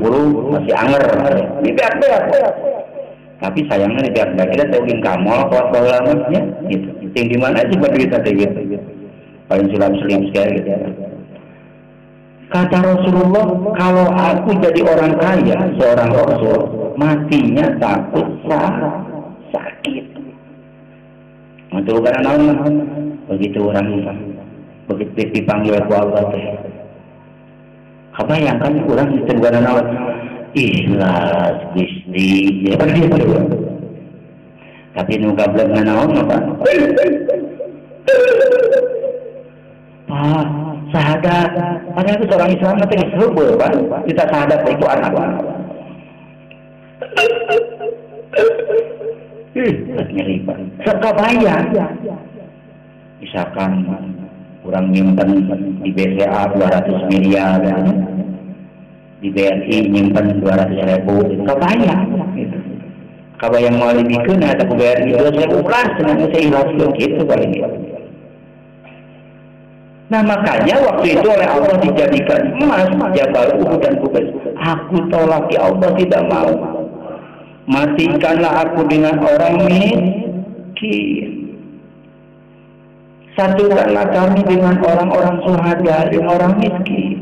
masih anger. Ini beak-beak. Tapi sayangnya di beak-beak kita tahuin kamu kalau programnya gitu. Yang di mana sih berdiri tadi gitu. Paling sulam-sulim sekali gitu. Kata Rasulullah, kalau aku jadi orang kaya, seorang Rasul, matinya takut sakit. Untuk karena begitu orang begitu dipanggil Allah teh. Kebayangkan orang itu karena naon ikhlas Gusti. Ya pergi berdua. Tapi nu gablek naon apa? Pak, sahadat. Padahal itu seorang Islam nanti disebut, Pak. Kita sahadat itu anak. Nyeri, Pak. Kebayang. Misalkan kurang nyimpen di BCA 200 miliar, di BRI nyimpen 200.000, kebayang gitu. Kabayang mau lebihkeun atau ke BRI 2.000 plus dengan saya ikhlaskeun gitu paling gitu. Nah makanya waktu itu oleh Allah dijadikan emas, Jabal Uhud dan Kubais. Aku tolak ya Allah, tidak mau. Matikanlah aku dengan orang miskin. Satukanlah kami dengan orang-orang syuhada, dengan orang miskin.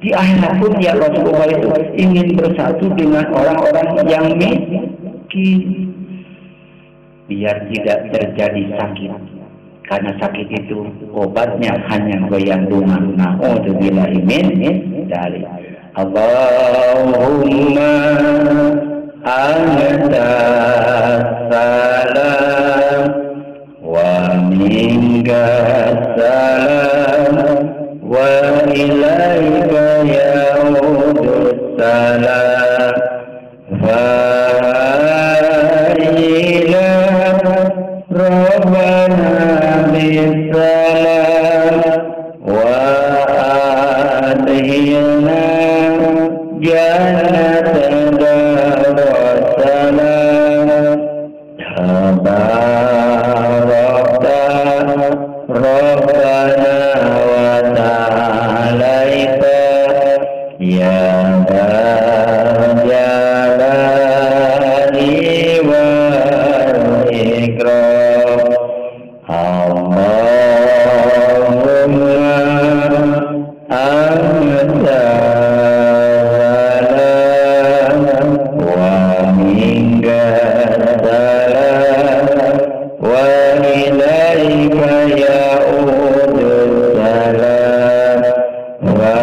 Di akhirat pun ya Rasulullah itu ingin bersatu dengan orang-orang yang miskin. Biar tidak terjadi sakit. Karena sakit itu obatnya hanya goyang rumah. Na'udzubillahi min dzalik. Allahumma anta salam wa minka salam wa ilaika ya'udus salam fa'ila rabbana bisalam wa adhina jannatan darussalam tabarakta rabbana wa ta'alaita ya jalali wal ikram. Allahumma anta salam wa minka salam wa ilaika ya'udus salam wa ila rabbana bisalam wa adhina jannatan darussalam tabarakta rabbana wa ta'alaita ya jalali wal ikram. Allahumma anta salam wa minka salam wa ilaika ya'udus salam wa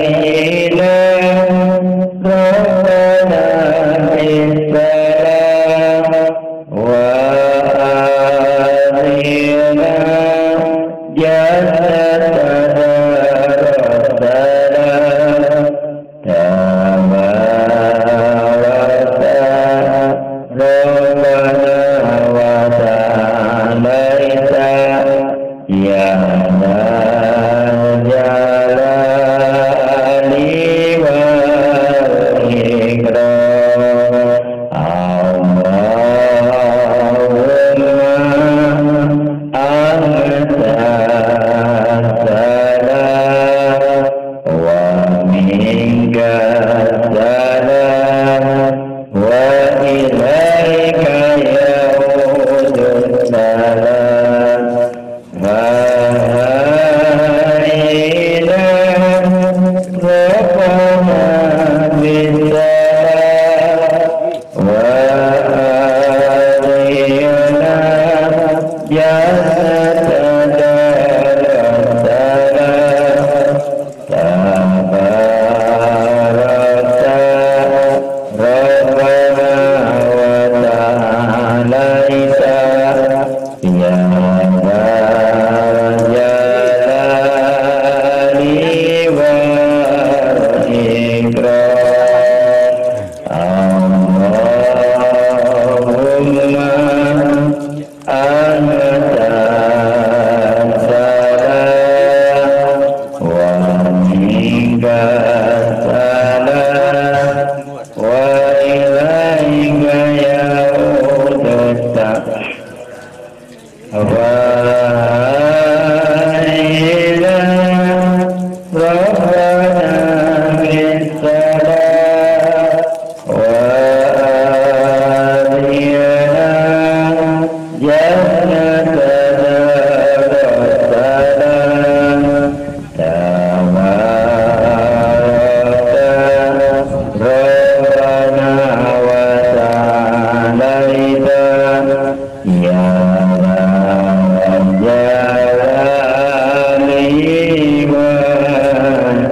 ila rabbana bisalam wa adhina jannatan darussalam tabarakta rabbana wa ta'alaita ya jalali wal ikram. Allahumma anta salam wa minka salam wa ilaika ya'udus salam wa ila rabbana bisalam wa adhina jannatan darussalam tabarakta rabbana wa ta'alaita ya jalali wal.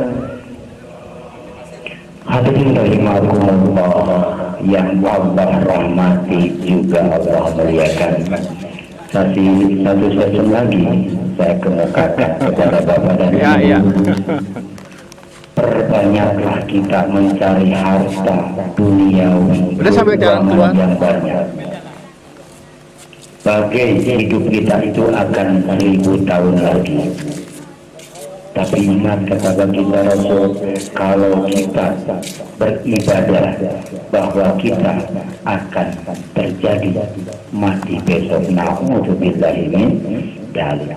Hadirin rahimakumullah yang Allah rahmati juga Allah muliakan. Satu sesi lagi saya kemukakan kepada Bapak dan Ibu. Perbanyaklah kita mencari harta duniawi, udah sampai jalan keluar yang banyak. bagai hidup kita itu akan 1000 tahun lagi. Tapi ingat kata kita Rasul, kalau kita beribadah bahwa kita akan terjadi mati besok. Na'udzubillahi min dzalik.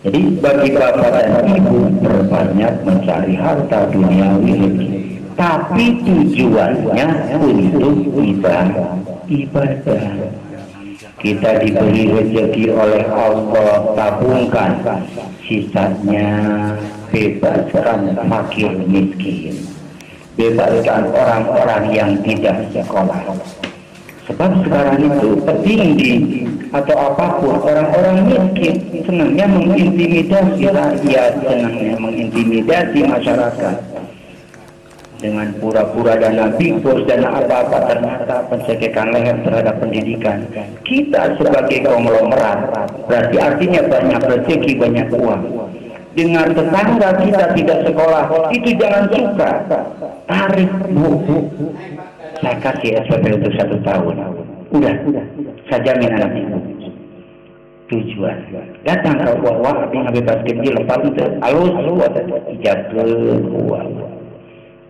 Jadi bagi bapak dan ibu berbanyak mencari harta duniawi, tapi tujuannya untuk ibadah. Kita diberi rezeki oleh Allah, tabungkan, sisanya bebaskan fakir miskin, bebaskan orang-orang yang tidak sekolah. Sebab sekarang itu petinggi atau apapun orang-orang miskin senangnya mengintimidasi rakyat, senangnya mengintimidasi masyarakat dengan pura-pura dana bigos, dana apa-apa, ternyata pencegahan leher terhadap pendidikan. Kita sebagai konglomerat berarti artinya banyak rezeki, banyak uang. Dengan tetangga kita tidak sekolah, itu jangan suka. Tarik buku, saya kasih SPP untuk 1 tahun. Udah, saya jamin anak ibu. Tujuan datang ke uang yang bebas kecil, lepas itu alus jatuh uang.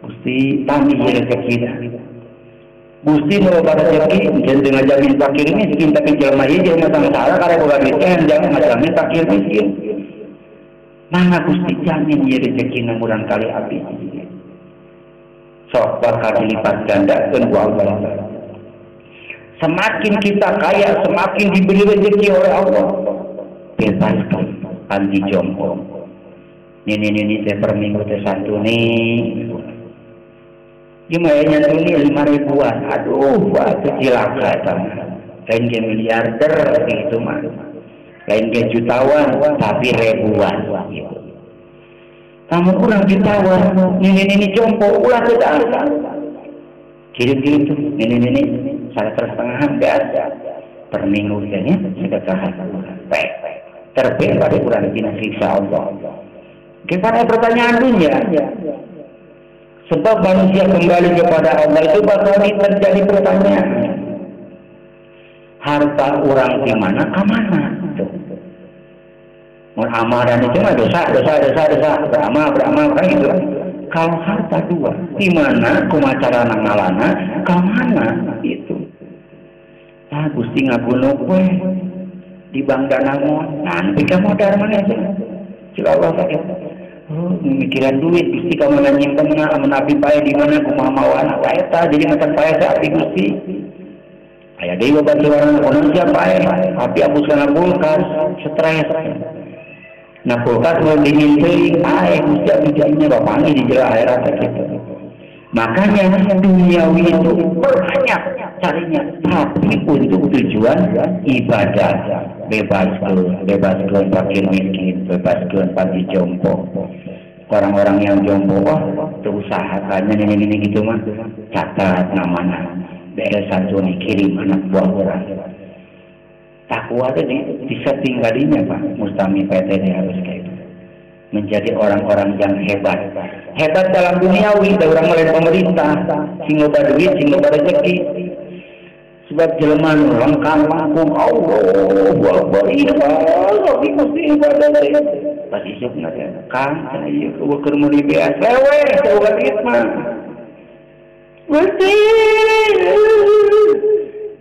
Gusti tami rezeki, Gusti mau pada rezeki, jangan dengan jamin fakir miskin, tapi jelma aja jangan salah karena bukan miskin, jangan jamin fakir miskin. Mana Gusti jamin ya rezeki namuran kali habis. Sok bakal dilipat gandakan Allah. Semakin kita kaya, semakin diberi rezeki oleh Allah. Bebaskan panti jompo. Ini teh per minggu teh santuni. Gimana nyantuni 5.000-an. Aduh, itu cilaka sama. Lain ke miliarder gitu mah. Lain ke jutawan, tapi ribuan gitu. Namun orang jutawan, ini jompo, ulah sedang. Kirim-kirim tuh, ini 1,5 biasa. Per minggu ya, sedekahan. Terbaik pada kurang bina siksa Allah. Gimana pertanyaan dunia? Sebab manusia kembali kepada Allah itu bakal terjadi pertanyaan. Harta orang di mana, ke mana? Amaran itu mah dosa, beramal kan gitu. Kalau harta 2, di mana kumacara ngalana, ke mana itu? Ah, Gusti ngabunuh we di Bang Danamon. Nanti kamu dari mana aja? Cila Allah sakit. Oh, pemikiran duit Gusti kamu nyimpen menapi paya di mana kumaha mau anak eta jadi macam paya saya abdi Gusti. Aya deui bantu orang Indonesia paya, tapi abuskeun kulkas, stres. Nah, kulkas mau dingin teuing, Gusti abdi jadinya bapangnya di jero akhirat gitu. Makanya duniawi itu banyak carinya, tapi untuk tujuan ibadah. Bebaskan fakir miskin, bebaskan panti jompo. Orang-orang yang jompo, usahakannya ini gitu mah, catat namanya. Beres satu nih kirim anak buah orang. Takwa tadi bisa tinggalnya Pak, Mustami PTN harus kayak itu. Menjadi orang-orang yang hebat dalam duniawi, orang mulai pemerintah, sing loba duit, sing loba rezeki. Sebab jelema lengkap mangkung Allah, Akbar tapi mesti ibadah teh. Pas isuk nanti, Kang, ieu keur meuli beas lewe, teuing duit mah. Gusti.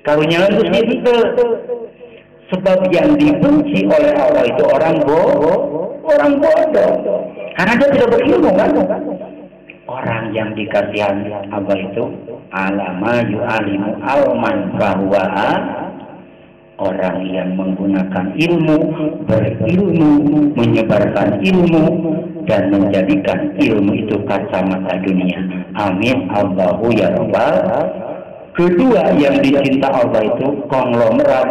Karunya Gusti itu. Sebab yang dibenci oleh Allah itu orang bodoh. Karena dia tidak berilmu kan. Orang yang dikasihan Allah itu alama yu'alimu alman bahwa orang yang menggunakan ilmu, berilmu, menyebarkan ilmu dan menjadikan ilmu itu kacamata dunia. Amin Allahu ya Rabbal. Kedua yang dicinta Allah itu konglomerat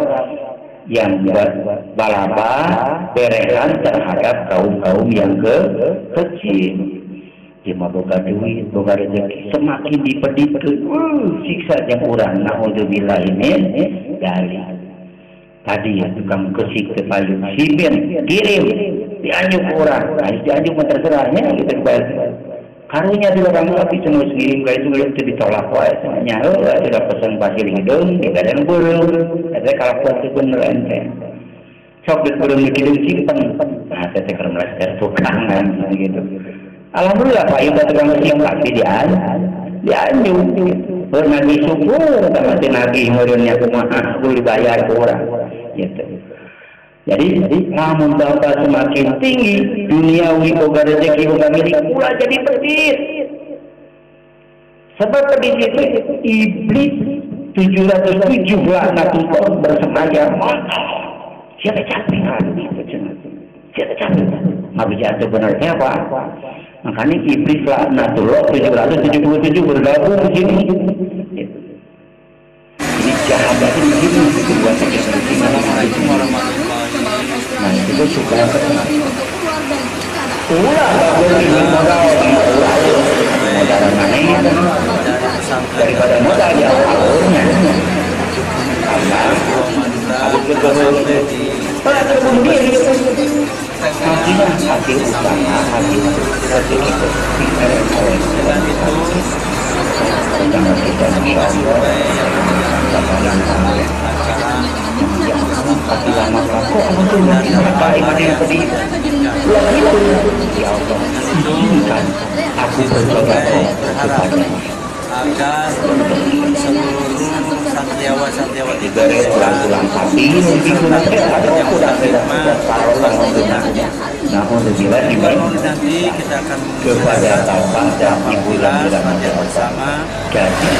yang balaba berehan terhadap kaum-kaum yang kecil. Dia mau boga duit, boga rezeki, semakin dipeditkeun, siksa yang urang. Naudzubillah ini dari tadi ya tukang kesik ke payung sibin kirim dianjuk urang, dianjuk terserahnya kita bayar. Karunya di orang tapi cenus ngirim ka itu itu ditolak wae cenanya. Tidak pesan pasir hidung, tidak ada burung. Ada kalakuan itu bener ente. Sok burung dikirim simpen. Nah, saya keur merasa tukang kan gitu. Alhamdulillah Pak Yuda tukang siang tapi dianju. Nagih syukur sama si nagih meureunnya kumaha kudu dibayar ku urang. Gitu. Jadi namun Bapak semakin tinggi duniawi boga rezeki boga milik pula jadi pedis. Sebab pedis itu iblis 707 laknatullah bersemayam. Siapa capek itu cenah. Siapa capek. Mabija itu benarnya apa? Makanya iblis laknatullah 777 bergabung di sini. Ini jahat dari begini kedua sakit di sini. Assalamualaikum warahmatullahi. Nah itu suka ulah bagus ini modal mana daripada modal ya alurnya karena harus bergabung kemudian hati utama hati itu Dengan itu jangan kita hati lama kok mungkin apa iman yang pedih ya Allah izinkan aku bertobat kepada agar seluruh santriawan-santriawati garis tulang sapi mungkin ada kurang namun bila nanti kita akan kepada Bapak dan Ibu dan bersama jadi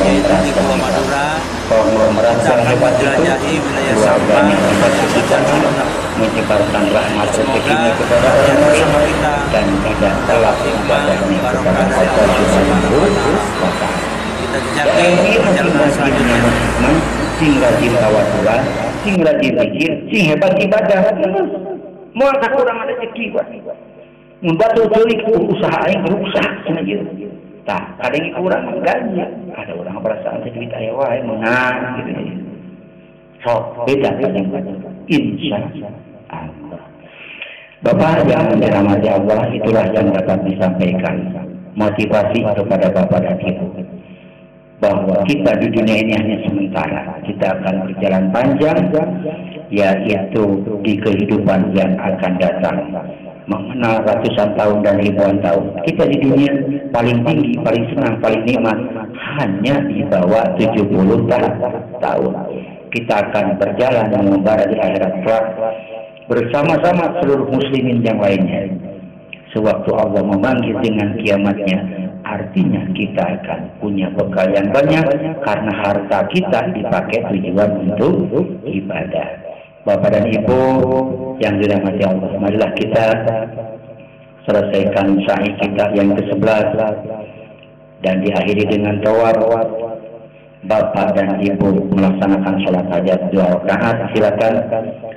yaitu di Pulau Madura konglomerat yang hebat itu wilayah keluarganya memperhatikan menyebarkan rahmat rezekinya kepada orang lain dan tidak telah ibadahnya kepada Allah Subhanahu wa Ta'ala. kita jejaki perjalanan selanjutnya. Sing rajin tawasulan, sing rajin zikir, sing hebat ibadah. Mau tak kurang ada rezeki buat. Mun batu culik usaha aing rusak cenah ieu. Tah, ada yang kurang gaji. Ada orang perasaan sedikit aya wae menang gitu. So, beda dengan insya Allah. Bapak yang dirahmati Allah, itulah yang dapat disampaikan motivasi kepada Bapak dan Ibu bahwa kita di dunia ini hanya sementara. Kita akan berjalan panjang, yaitu di kehidupan yang akan datang, mengenal ratusan tahun dan ribuan tahun. Kita di dunia paling tinggi, paling senang, paling nikmat hanya di bawah 70 tahun. Kita akan berjalan mengembara di akhirat kelak bersama-sama seluruh muslimin yang lainnya. Sewaktu Allah memanggil dengan kiamatnya, artinya kita akan punya bekal yang banyak karena harta kita dipakai tujuan untuk ibadah. Bapak dan Ibu yang dirahmati Allah, marilah kita selesaikan sa'i kita yang ke-11 dan diakhiri dengan tawaf. Bapak dan Ibu melaksanakan sholat hajat 2 rakaat, silakan.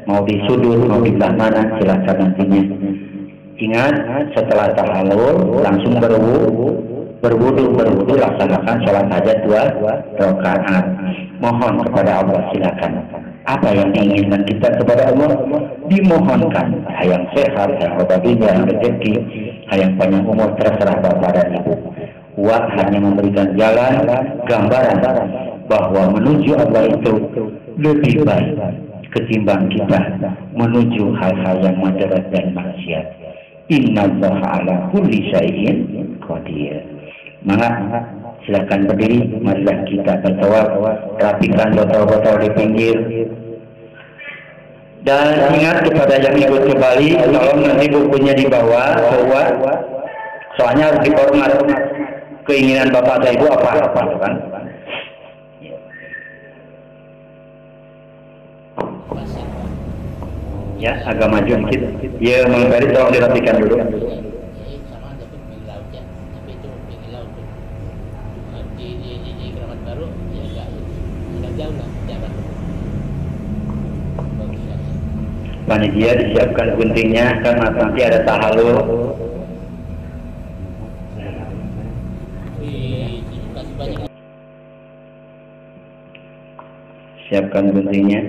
Mau di sudut, mau di belah mana, silakan nantinya. Ingat, setelah tahallul langsung berwudu laksanakan sholat hajat 2 rakaat. Mohon kepada Allah, silakan. Apa yang diinginkan kita kepada Allah dimohonkan. Hayang sehat, hayang obadinya, hayang rezeki, hayang panjang umur, terserah Bapak dan Ibu. Wa hanya memberikan jalan, gambaran bahwa menuju Allah itu lebih baik ketimbang kita menuju hal-hal yang mudarat dan maksiat. Innallaha ala kulli syai'in qadir. Maka silakan berdiri, marilah kita bertawaf, rapikan botol-botol di pinggir. Dan ingat kepada yang ikut kembali, tolong nanti bukunya dibawa, soalnya harus dihormat. Keinginan Bapak dan Ibu apa kan? Ya, agak maju dikit. Ya, Mang Ferry tolong dirapikan dulu. Panitia disiapkan guntingnya karena nanti ada tahallul. Siapkan guntingnya.